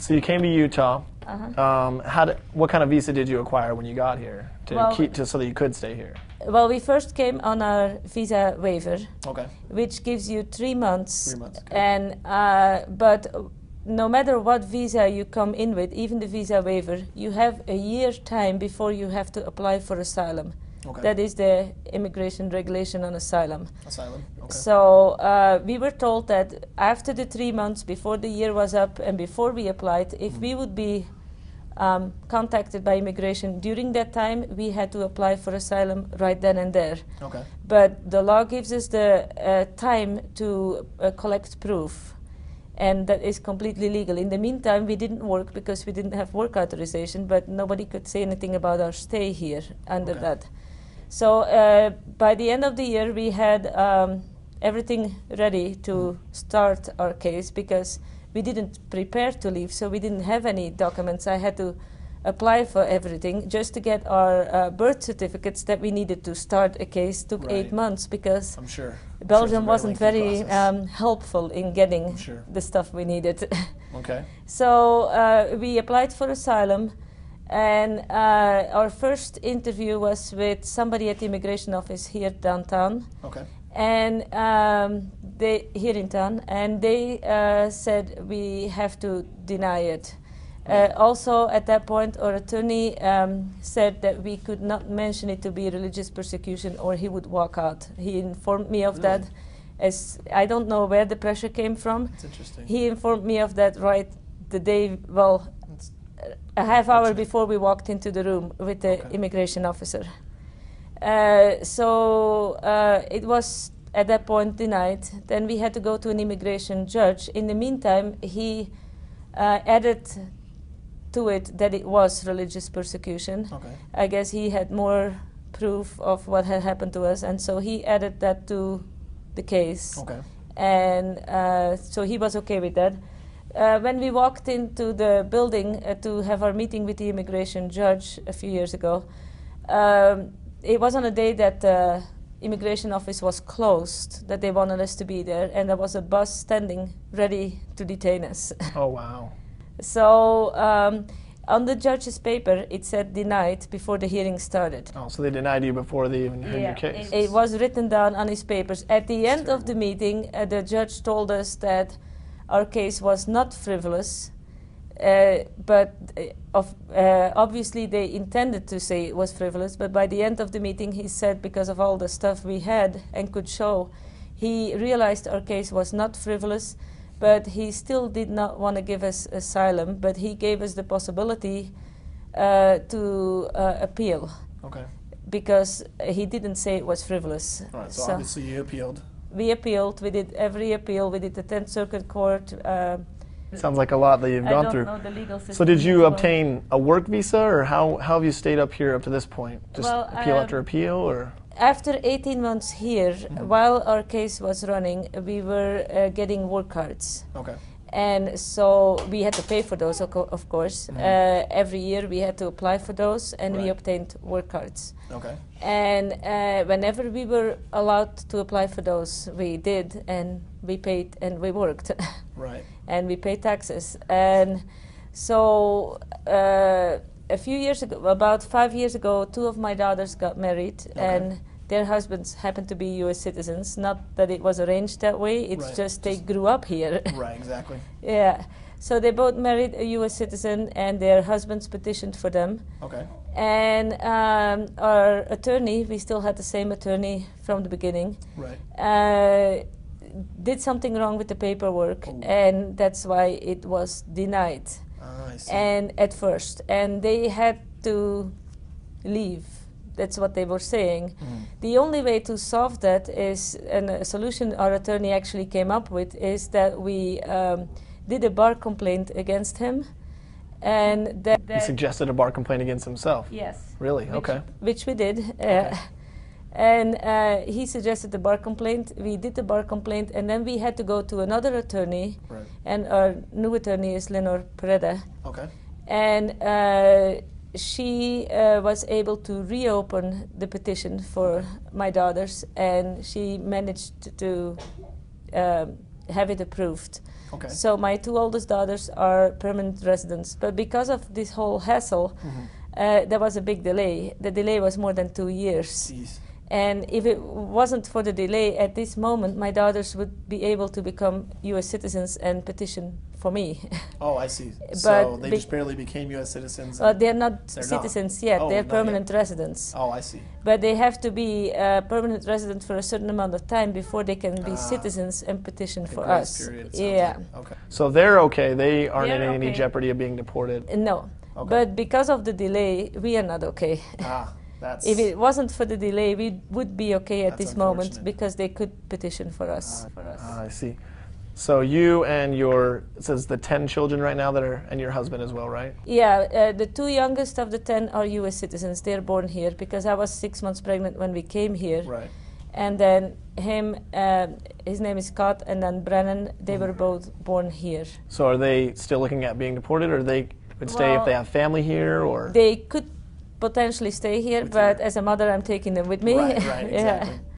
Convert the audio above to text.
So you came to Utah. Uh-huh. What kind of visa did you acquire when you got here so that you could stay here? Well, we first came on our visa waiver, Okay. which gives you 3 months. 3 months. Okay. And but no matter what visa you come in with, even the visa waiver, you have a year time before you have to apply for asylum. Okay. That is the immigration regulation on asylum. Asylum. Okay. So we were told that after the 3 months, before the year was up, and before we applied, if we would be contacted by immigration during that time, we had to apply for asylum right then and there. Okay. But the law gives us the time to collect proof, and that is completely legal. In the meantime, we didn't work because we didn't have work authorization, but nobody could say anything about our stay here under that. So by the end of the year, we had everything ready to start our case because we didn't prepare to leave, so we didn't have any documents. I had to apply for everything just to get our birth certificates that we needed to start a case. Took 8 months because I'm sure. Belgium wasn't very helpful in getting the stuff we needed. Okay. So we applied for asylum, and our first interview was with somebody at the immigration office here downtown. Okay. And they here in town, and they said we have to deny it. Also, at that point, our attorney said that we could not mention it to be religious persecution, or he would walk out. He informed me of that. As I don't know where the pressure came from. That's interesting. He informed me of that right the day, well, a half hour before we walked into the room with the immigration officer. So it was at that point denied. Then we had to go to an immigration judge. In the meantime, he added to it that it was religious persecution. Okay. I guess he had more proof of what had happened to us, and so he added that to the case. Okay. And so he was okay with that. When we walked into the building to have our meeting with the immigration judge a few years ago, it was on a day that the immigration office was closed, that they wanted us to be there, and there was a bus standing ready to detain us. Oh, wow. So on the judge's paper, it said denied before the hearing started. Oh, so they denied you before they even heard your case. It was written down on his papers. At the end of the meeting, the judge told us that our case was not frivolous, but obviously they intended to say it was frivolous, but by the end of the meeting he said because of all the stuff we had and could show, he realized our case was not frivolous, but he still did not want to give us asylum, but he gave us the possibility to appeal. Okay. Because he didn't say it was frivolous. All right, so obviously you appealed. We appealed. We did every appeal. We did the 10th Circuit Court. Sounds like a lot that you've gone through. I don't know the legal system. So did you obtain a work visa, or how have you stayed up here up to this point? Just appeal after appeal, or? After 18 months here, while our case was running, we were getting work cards. Okay. And so we had to pay for those, of course. Every year we had to apply for those, and we obtained work cards. Okay. And whenever we were allowed to apply for those, we did, and we paid, and we worked. Right. And we paid taxes. And so a few years ago, about 5 years ago, 2 of my daughters got married, and their husbands happened to be U.S. citizens. Not that it was arranged that way, it's just they grew up here. Right, exactly. Yeah. So they both married a U.S. citizen, and their husbands petitioned for them. Okay. And our attorney, we still had the same attorney from the beginning, did something wrong with the paperwork, and that's why it was denied. I see. And at first, and they had to leave. That's what they were saying. The only way to solve that is, and a solution our attorney actually came up with, is that we did a bar complaint against him, and that he suggested a bar complaint against himself. Yes. Really? Which we did. And he suggested the bar complaint. We did the bar complaint, and then we had to go to another attorney. Right. And our new attorney is Lenore Pereda. Okay. And she was able to reopen the petition for my daughters, and she managed to have it approved. Okay. So my two oldest daughters are permanent residents. But because of this whole hassle, there was a big delay. The delay was more than 2 years. Jeez. And if it wasn't for the delay at this moment, my daughters would be able to become U.S. citizens and petition for me. Oh, I see. So they just barely became U.S. citizens? They're not citizens yet. Oh, they're not permanent yet. residents. Oh, I see. But they have to be permanent resident for a certain amount of time before they can be citizens and petition for us. Period, yeah. like. Okay. So they're okay. They aren't in any okay. jeopardy of being deported? No. Okay. But because of the delay, we are not okay. If it wasn't for the delay, we would be okay at this moment because they could petition for us. I see. So you and your, it says the 10 children right now that are, and your husband as well, right? Yeah, the two youngest of the 10 are U.S. citizens. They're born here because I was 6 months pregnant when we came here. Right. And then him, his name is Scott, and then Brennan, they were both born here. So are they still looking at being deported, or they would stay if they have family here, or? They could potentially stay here, but as a mother, I'm taking them with me. Right, exactly. Yeah.